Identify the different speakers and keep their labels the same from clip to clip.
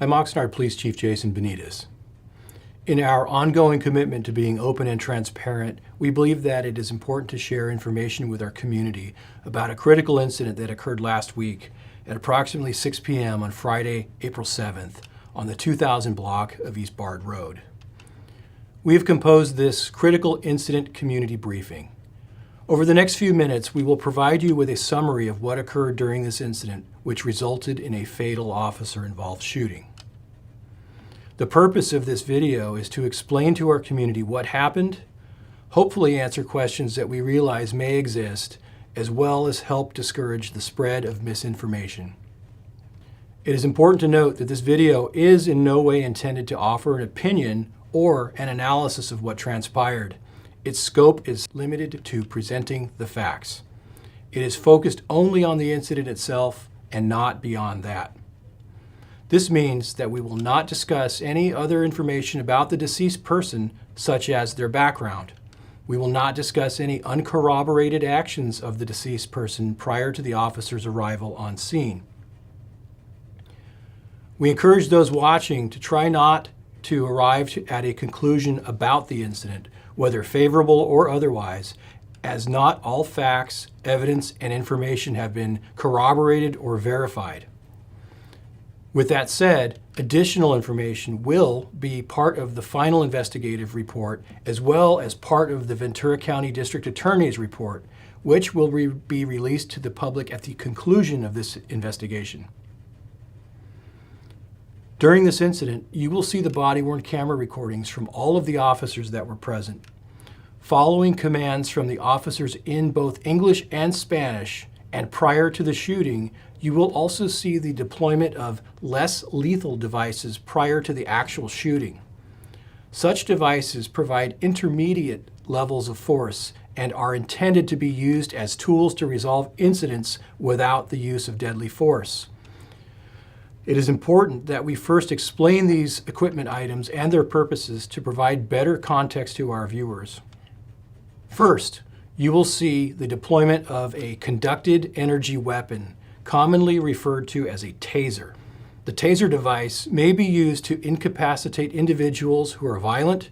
Speaker 1: I'm Oxnard Police Chief Jason Benitez. In our ongoing commitment to being open and transparent, we believe that it is important to share information with our community about a critical incident that occurred last week at approximately 6 p.m. on Friday, April 7th, on the 2000 block of East Bard Road. We have composed this critical incident community briefing. Over the next few minutes, we will provide you with a summary of what occurred during this incident, which resulted in a fatal officer-involved shooting. The purpose of this video is to explain to our community what happened, hopefully answer questions that we realize may exist, as well as help discourage the spread of misinformation. It is important to note that this video is in no way intended to offer an opinion or an analysis of what transpired. Its scope is limited to presenting the facts. It is focused only on the incident itself and not beyond that. This means that we will not discuss any other information about the deceased person, such as their background. We will not discuss any uncorroborated actions of the deceased person prior to the officer's arrival on scene. We encourage those watching to try not to arrive at a conclusion about the incident, whether favorable or otherwise, as not all facts, evidence, and information have been corroborated or verified. With that said, additional information will be part of the final investigative report, as well as part of the Ventura County District Attorney's report, which will be released to the public at the conclusion of this investigation. During this incident, you will see the body-worn camera recordings from all of the officers that were present. Following commands from the officers in both English and Spanish, and prior to the shooting, you will also see the deployment of less lethal devices prior to the actual shooting. Such devices provide intermediate levels of force and are intended to be used as tools to resolve incidents without the use of deadly force. It is important that we first explain these equipment items and their purposes to provide better context to our viewers. First, you will see the deployment of a conducted energy weapon, commonly referred to as a taser. The taser device may be used to incapacitate individuals who are violent,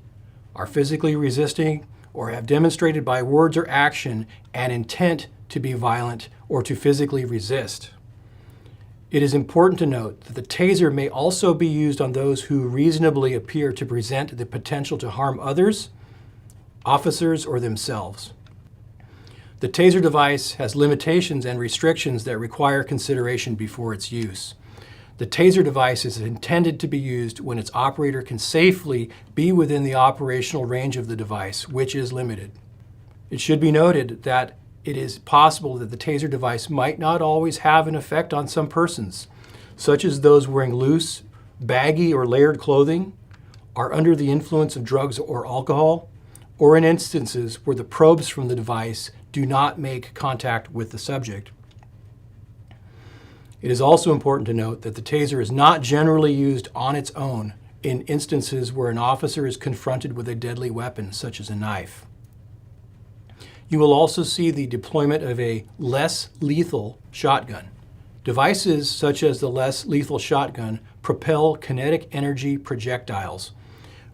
Speaker 1: are physically resisting, or have demonstrated by words or action an intent to be violent or to physically resist. It is important to note that the taser may also be used on those who reasonably appear to present the potential to harm others, officers, or themselves. The taser device has limitations and restrictions that require consideration before its use. The taser device is intended to be used when its operator can safely be within the operational range of the device, which is limited. It should be noted that it is possible that the taser device might not always have an effect on some persons, such as those wearing loose, baggy, or layered clothing, are under the influence of drugs or alcohol, or in instances where the probes from the device do not make contact with the subject. It is also important to note that the taser is not generally used on its own in instances where an officer is confronted with a deadly weapon, such as a knife. You will also see the deployment of a less lethal shotgun. Devices such as the less lethal shotgun propel kinetic energy projectiles.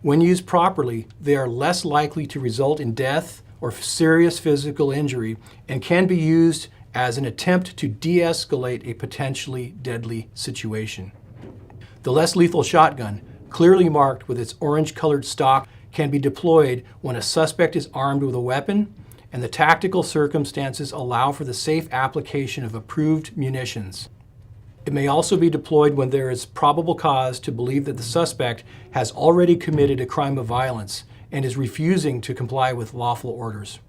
Speaker 1: When used properly, they are less likely to result in death or serious physical injury and can be used as an attempt to de-escalate a potentially deadly situation. The less lethal shotgun, clearly marked with its orange-colored stock, can be deployed when a suspect is armed with a weapon and the tactical circumstances allow for the safe application of approved munitions. It may also be deployed when there is probable cause to believe that the suspect has already committed a crime of violence and is refusing to comply with lawful orders.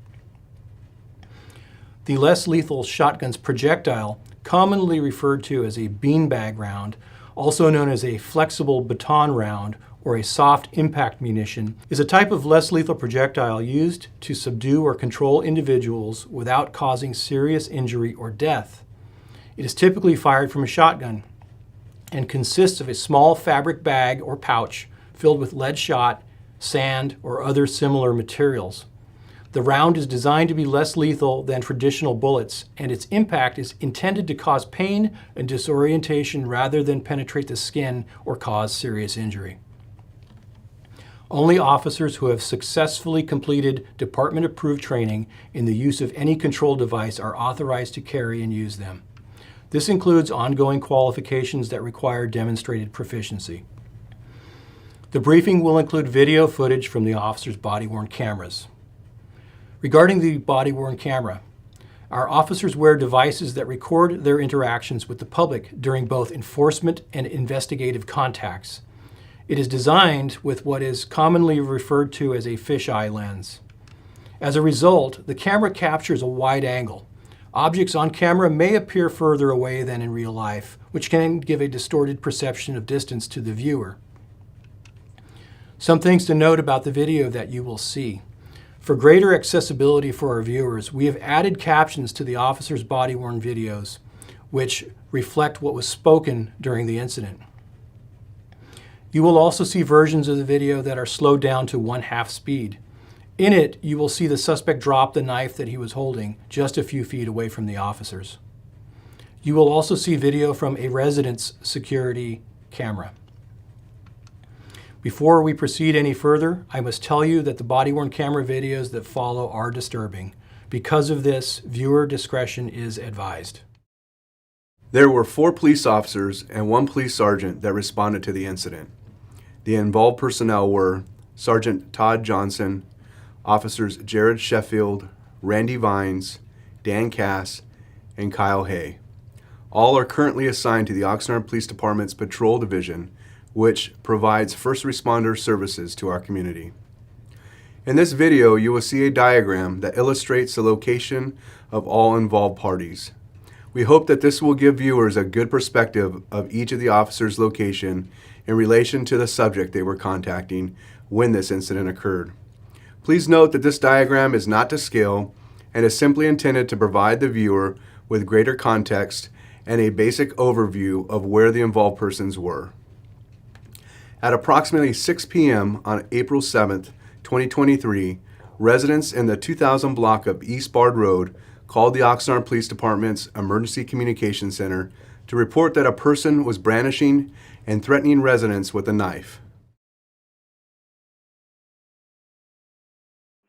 Speaker 1: The less lethal shotgun's projectile, commonly referred to as a beanbag round, also known as a flexible baton round or a soft impact munition, is a type of less lethal projectile used to subdue or control individuals without causing serious injury or death. It is typically fired from a shotgun and consists of a small fabric bag or pouch filled with lead shot, sand, or other similar materials. The round is designed to be less lethal than traditional bullets, and its impact is intended to cause pain and disorientation rather than penetrate the skin or cause serious injury. Only officers who have successfully completed department-approved training in the use of any control device are authorized to carry and use them. This includes ongoing qualifications that require demonstrated proficiency. The briefing will include video footage from the officer's body-worn cameras. Regarding the body-worn camera, our officers wear devices that record their interactions with the public during both enforcement and investigative contacts. It is designed with what is commonly referred to as a fisheye lens. As a result, the camera captures a wide angle. Objects on camera may appear further away than in real life, which can give a distorted perception of distance to the viewer. Some things to note about the video that you will see. For greater accessibility for our viewers, we have added captions to the officer's body-worn videos, which reflect what was spoken during the incident. You will also see versions of the video that are slowed down to 1/2 speed. In it, you will see the suspect drop the knife that he was holding just a few feet away from the officers. You will also see video from a residence security camera. Before we proceed any further, I must tell you that the body-worn camera videos that follow are disturbing. Because of this, viewer discretion is advised.
Speaker 2: There were 4 police officers and 1 police sergeant that responded to the incident. The involved personnel were Sergeant Todd Johnson, Officers Jared Sheffield, Randy Vines, Dan Cass, and Kyle Hay. All are currently assigned to the Oxnard Police Department's Patrol Division, which provides first responder services to our community. In this video, you will see a diagram that illustrates the location of all involved parties. We hope that this will give viewers a good perspective of each of the officers' location in relation to the subject they were contacting when this incident occurred. Please note that this diagram is not to scale and is simply intended to provide the viewer with greater context and a basic overview of where the involved persons were. At approximately 6 p.m. on April 7th, 2023, residents in the 2000 block of East Bard Road called the Oxnard Police Department's Emergency Communication Center to report that a person was brandishing and threatening residents with a knife.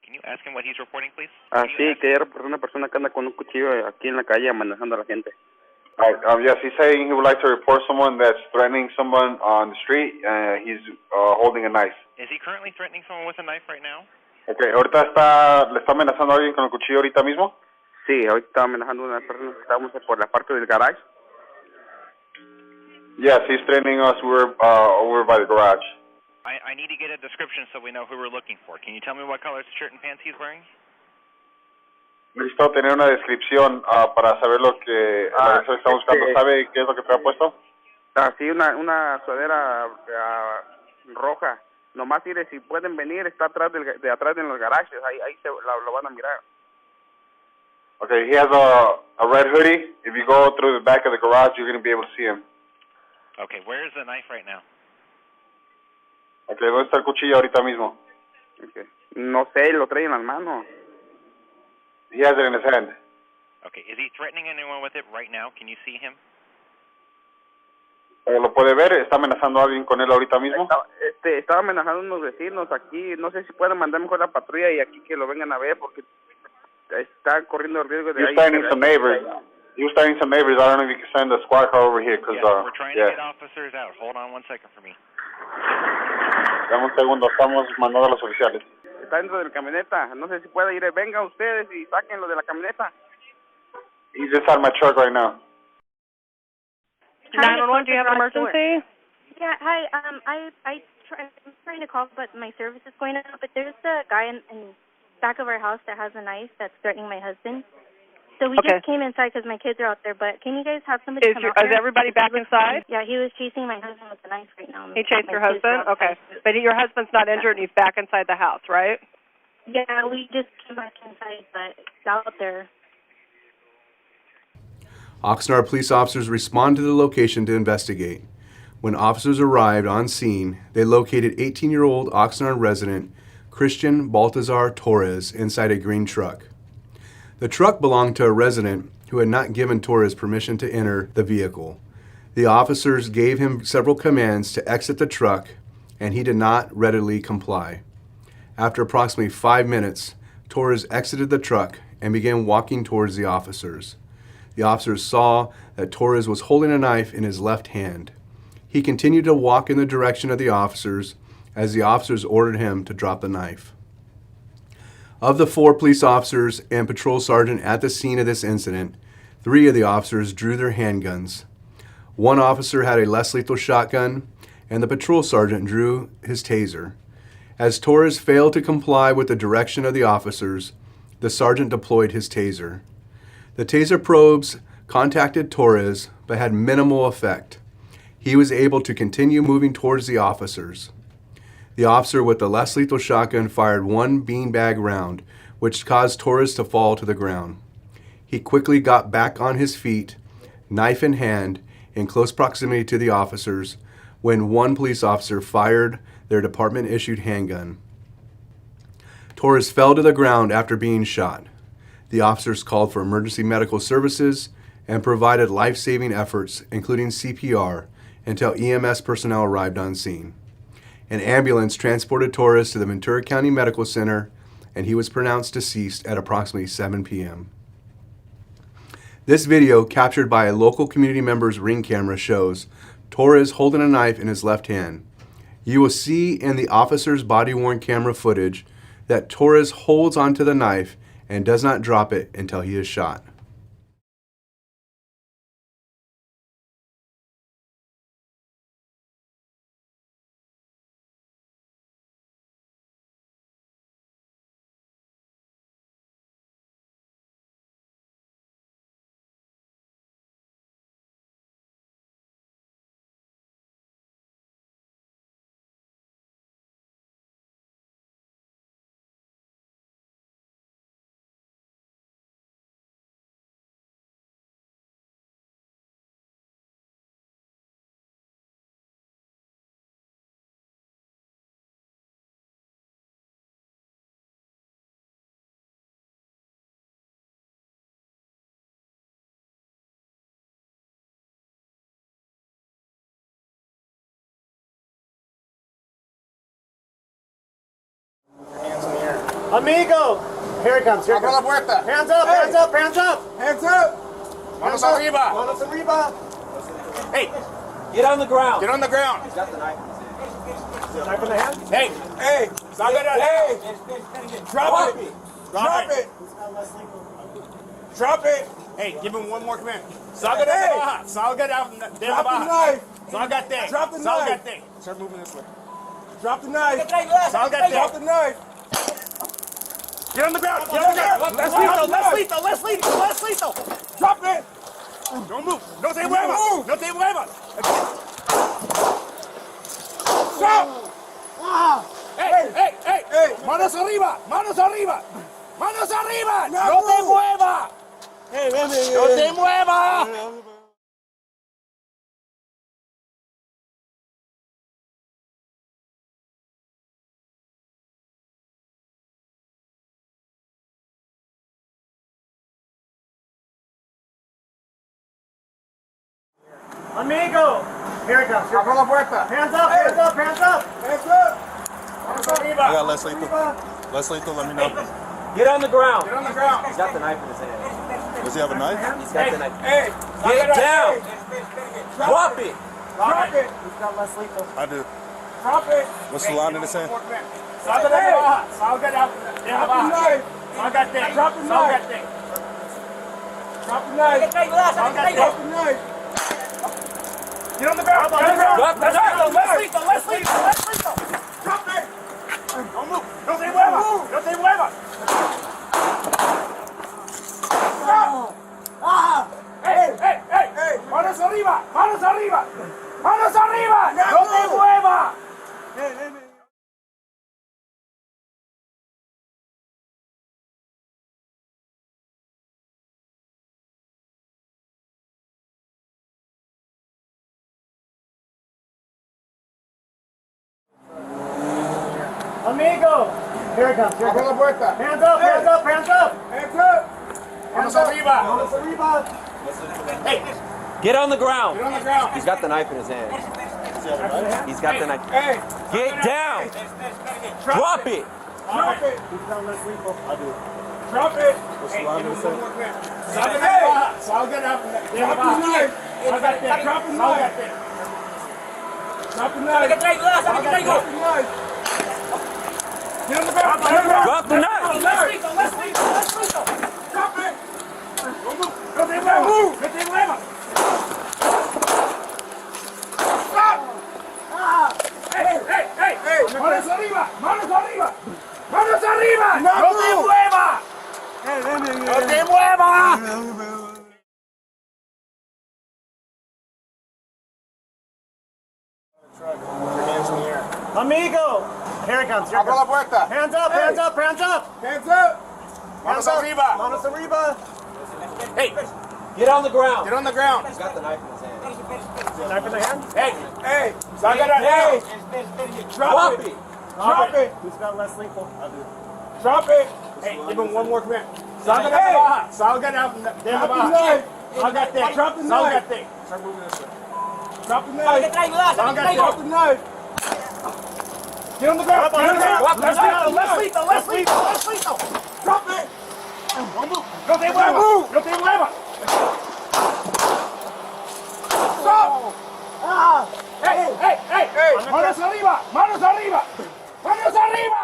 Speaker 3: Can you ask him what he's reporting, please?
Speaker 4: Sí, que reportó una persona que anda con un cuchillo aquí en la calle amenazando a la gente.
Speaker 5: Yes, he's saying he would like to report someone that's threatening someone on the street. He's holding a knife.
Speaker 3: Is he currently threatening someone with a knife right now?
Speaker 5: Okay, ahorita le está amenazando a alguien con el cuchillo ahorita mismo.
Speaker 4: Sí, ahorita está amenazando a una persona que estábamos por la parte del garage.
Speaker 5: Yes, he's threatening us. We're over by the garage.
Speaker 3: I need to get a description so we know who we're looking for. Can you tell me what color shirt and pants he's wearing?
Speaker 5: Necesito tener una descripción para saber lo que la persona está buscando. ¿Sabe qué es lo que te ha puesto?
Speaker 4: Sí, una sudadera roja. Nomás mire, si pueden venir, está atrás de atrás en los garajes. Ahí lo van a mirar.
Speaker 5: Okay, he has a red hoodie. If you go through the back of the garage, you're going to be able to see him.
Speaker 3: Okay, where is the knife right now?
Speaker 5: Okay, ¿dónde está el cuchillo ahorita mismo?
Speaker 4: Okay. No sé, lo trae en las manos.
Speaker 5: He has it in his hand.
Speaker 3: Okay, is he threatening anyone with it right now? Can you see him?
Speaker 5: ¿Lo puede ver? ¿Está amenazando a alguien con él ahorita mismo?
Speaker 4: Estaba amenazando a unos vecinos aquí. No sé si pueden mandar mejor la patrulla y aquí que lo vengan a ver porque está corriendo el riesgo de...
Speaker 5: You're starting some neighbors. You're starting some neighbors. I don't know if you can send the squad car over here because...
Speaker 3: Yes, we're trying to get officers out. Hold on 1 second for me.
Speaker 5: Dame un segundo. Estamos mandando a los oficiales.
Speaker 4: Está dentro de la camioneta. No sé si puede ir. Vengan ustedes y sáquenlo de la camioneta.
Speaker 5: He's inside my truck right now.
Speaker 6: 911, do you have an emergency?
Speaker 7: Yeah, hi. I'm trying to call, but my service is going out. But there's a guy in back of our house that has a knife that's threatening my husband. So we just came inside because my kids are out there. But can you guys have somebody come out there?
Speaker 6: Is everybody back inside?
Speaker 7: Yeah, he was chasing my husband with a knife right now.
Speaker 6: He chased your husband? Okay. But your husband's not injured and he's back inside the house, right?
Speaker 7: Yeah, we just came back inside, but it's out there.
Speaker 2: Oxnard police officers respond to the location to investigate. When officers arrived on scene, they located 18-year-old Oxnard resident Cristian Baltazar Torres inside a green truck. The truck belonged to a resident who had not given Torres permission to enter the vehicle. The officers gave him several commands to exit the truck, and he did not readily comply. After approximately 5 minutes, Torres exited the truck and began walking towards the officers. The officers saw that Torres was holding a knife in his left hand. He continued to walk in the direction of the officers as the officers ordered him to drop the knife. Of the 4 police officers and patrol sergeant at the scene of this incident, 3 of the officers drew their handguns. 1 officer had a less lethal shotgun, and the patrol sergeant drew his taser. As Torres failed to comply with the direction of the officers, the sergeant deployed his taser. The taser probes contacted Torres but had minimal effect. He was able to continue moving towards the officers. The officer with the less lethal shotgun fired 1 beanbag round, which caused Torres to fall to the ground. He quickly got back on his feet, knife in hand, in close proximity to the officers, when 1 police officer fired their department-issued handgun. Torres fell to the ground after being shot. The officers called for emergency medical services and provided life-saving efforts, including CPR, until EMS personnel arrived on scene. An ambulance transported Torres to the Ventura County Medical Center, and he was pronounced deceased at approximately 7 p.m. This video, captured by a local community member's Ring camera, shows Torres holding a knife in his left hand. You will see in the officer's body-worn camera footage that Torres holds onto the knife and does not drop it until he is shot.
Speaker 8: Amigo! Here it comes. Here it comes.
Speaker 9: Abra la puerta.
Speaker 8: Hands up, hands up, hands up!
Speaker 9: Hands up! Manos arriba!
Speaker 8: Manos arriba!
Speaker 9: Hey,
Speaker 8: Get on the ground.
Speaker 9: get on the ground.
Speaker 8: Knife in the hand?
Speaker 9: Hey, hey, hey! Drop it! Drop it! Drop it! Hey, give him one more command. Salga de baja. Salga de baja. Drop the knife. Salgate. Drop the knife. Salgate. Start moving this way. Drop the knife. Salgate. Drop the knife. Get on the ground. Get on the ground. Let's lethal. Let's lethal. Let's lethal. Let's lethal. Drop it. Don't move. No te muevas. No te muevas. Stop. Hey, hey, hey, hey. Manos arriba. Manos arriba. Manos arriba. No te muevas. No te muevas.
Speaker 8: Amigo! Here it comes. Here it
Speaker 9: Abra la
Speaker 8: comes.
Speaker 9: puerta.
Speaker 8: Hands up, hands up, hands up!
Speaker 9: Hands up. Manos arriba.
Speaker 10: I got less lethal. Less lethal, let me know.
Speaker 8: Get on the ground.
Speaker 9: Get on the ground.
Speaker 6: He's got the knife in his hand.
Speaker 10: Does he have a knife?
Speaker 6: He's got the knife.
Speaker 9: Hey,
Speaker 6: Get down. Drop it.
Speaker 9: drop it.
Speaker 8: He's got less lethal.
Speaker 10: I do.
Speaker 9: Drop it.
Speaker 10: What's the line in his hand?
Speaker 9: Salga de baja. Salga de baja. Drop the knife. Salgate. Drop the knife. Drop the knife. Salgate. Drop the knife. Get on the ground. Get on the ground.
Speaker 6: Drop the knife.
Speaker 9: Let's lethal. Let's lethal. Let's lethal. Drop it. Don't move. No te muevas. No te muevas. Stop. Hey, hey, hey, hey. Manos arriba. Manos arriba. Manos arriba. No te muevas.
Speaker 8: Amigo! Here it comes. Here it
Speaker 9: Abra la
Speaker 8: comes.
Speaker 9: puerta.
Speaker 8: Hands up, hands up, hands up.
Speaker 9: Hands up. Manos arriba.
Speaker 8: Manos arriba.
Speaker 9: Hey,
Speaker 8: Get on the ground.
Speaker 9: get on the ground.
Speaker 11: He's got the knife in his hand. He's got the knife.
Speaker 9: Hey,
Speaker 8: Get down. Drop it.
Speaker 9: drop it.
Speaker 8: He's not less lethal. I do.
Speaker 9: Drop it.
Speaker 10: What's
Speaker 9: Hey,
Speaker 10: the line
Speaker 9: give me
Speaker 10: gonna
Speaker 9: one
Speaker 10: say?
Speaker 9: more command. Salga de baja. Salga de baja. Drop the knife. Salga drop the knife. Drop the knife. Drop the knife. Get on the ground.
Speaker 8: Drop the knife.
Speaker 9: Let's leave. Drop it. Don't move. No te muevas. No te muevas. Stop. Hey. Manos arriba. Manos arriba. Manos arriba. No te muevas. No te muevas.
Speaker 8: Your hands in the air. Amigo. Here it comes. Here it
Speaker 9: Abra la
Speaker 8: comes.
Speaker 9: puerta.
Speaker 8: Hands up, hands up, hands up.
Speaker 9: Hands up. Manos
Speaker 8: Hands up.
Speaker 9: arriba.
Speaker 8: Manos arriba.
Speaker 9: Hey,
Speaker 8: Get on the ground.
Speaker 9: get on the ground.
Speaker 11: He's got the knife in his hand.
Speaker 8: Knife in the hand.
Speaker 9: Hey. Salga de hey. Drop it. Drop it.
Speaker 8: Who's got less lethal? I do.
Speaker 9: Drop it. Hey, give him one more command. Salga de baja. Salga de baja. Salga. Drop the knife. Start moving this way. Drop the knife. Salga. Drop the knife. Get on the ground. Get on the ground. Let's lethal. Drop it. Don't move. No te muevas. No te muevas. Stop. Hey. Manos arriba. Manos arriba. Manos arriba.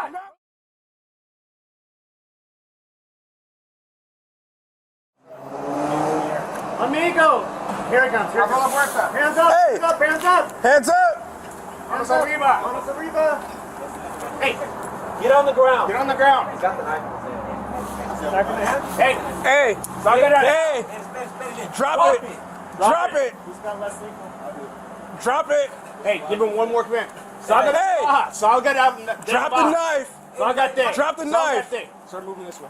Speaker 8: Amigo. Here it comes. Here it
Speaker 9: Abra la
Speaker 8: comes.
Speaker 9: puerta.
Speaker 8: Hands up.
Speaker 9: Hey.
Speaker 8: Hands up. Hands up.
Speaker 9: Hands up. Manos arriba.
Speaker 8: Manos arriba.
Speaker 9: Hey,
Speaker 8: Get on the ground.
Speaker 9: get on the ground.
Speaker 11: He's got the knife in his hand.
Speaker 8: Knife in the hand.
Speaker 9: Hey. Salga de hey. Drop it. Drop it.
Speaker 8: Who's got less lethal? I do.
Speaker 9: Drop it. Hey, give him one more command. Salga de baja. Salga de drop the knife. Salga de. Drop the knife. Start moving this way.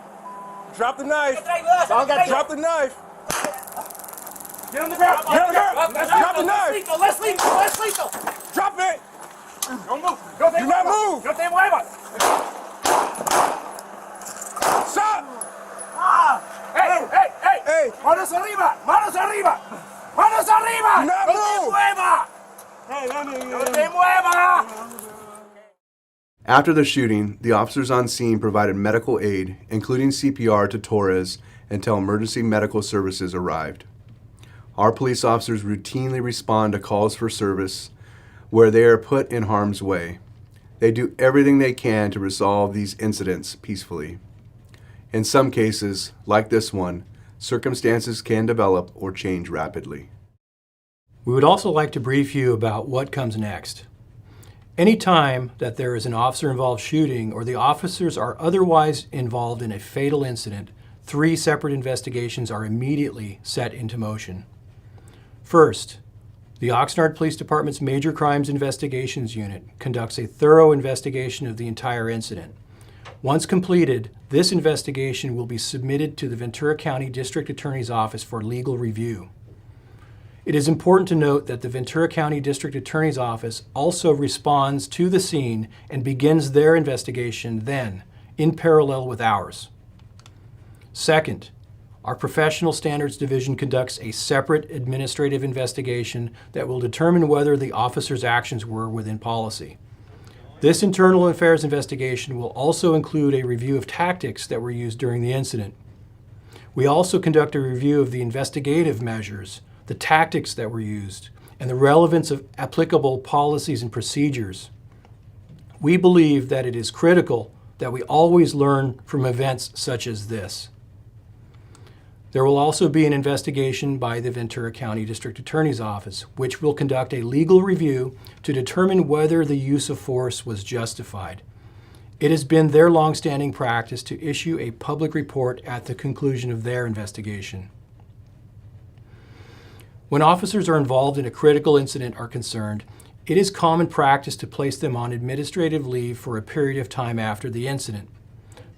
Speaker 9: Drop the knife. Salga. Drop the knife. Get on the ground. Get on the ground. Drop the knife. Let's lethal. Drop it. Don't move. Do not move. No te muevas. Stop. Hey. Manos arriba. Manos arriba. Manos arriba. No te muevas. No te muevas.
Speaker 2: After the shooting, the officers on scene provided medical aid, including CPR to Torres, until emergency medical services arrived. Our police officers routinely respond to calls for service where they are put in harm's way. They do everything they can to resolve these incidents peacefully. In some cases, like this one, circumstances can develop or change rapidly.
Speaker 1: We would also like to brief you about what comes next. Any time that there is an officer-involved shooting or the officers are otherwise involved in a fatal incident, 3 separate investigations are immediately set into motion. First, the Oxnard Police Department's Major Crimes Investigations Unit conducts a thorough investigation of the entire incident. Once completed, this investigation will be submitted to the Ventura County District Attorney's Office for legal review. It is important to note that the Ventura County District Attorney's Office also responds to the scene and begins their investigation then, in parallel with ours. Second, our Professional Standards Division conducts a separate administrative investigation that will determine whether the officer's actions were within policy. This internal affairs investigation will also include a review of tactics that were used during the incident. We also conduct a review of the investigative measures, the tactics that were used, and the relevance of applicable policies and procedures. We believe that it is critical that we always learn from events such as this. There will also be an investigation by the Ventura County District Attorney's Office, which will conduct a legal review to determine whether the use of force was justified. It has been their longstanding practice to issue a public report at the conclusion of their investigation. When officers are involved in a critical incident are concerned, it is common practice to place them on administrative leave for a period of time after the incident.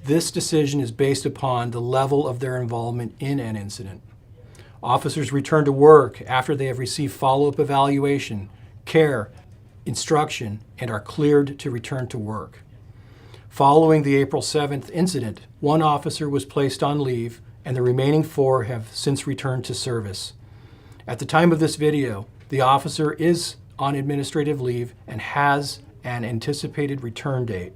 Speaker 1: This decision is based upon the level of their involvement in an incident. Officers return to work after they have received follow-up evaluation, care, instruction, and are cleared to return to work. Following the April 7th incident, 1 officer was placed on leave and the remaining 4 have since returned to service. At the time of this video, the officer is on administrative leave and has an anticipated return date.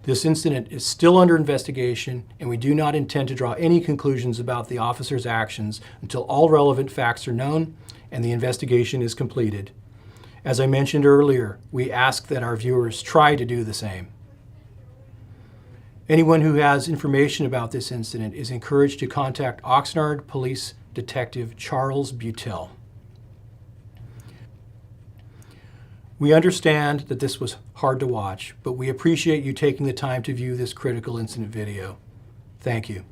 Speaker 1: This incident is still under investigation, and we do not intend to draw any conclusions about the officer's actions until all relevant facts are known and the investigation is completed. As I mentioned earlier, we ask that our viewers try to do the same. Anyone who has information about this incident is encouraged to contact Oxnard Police Detective Charles Butel. We understand that this was hard to watch, but we appreciate you taking the time to view this critical incident video. Thank you.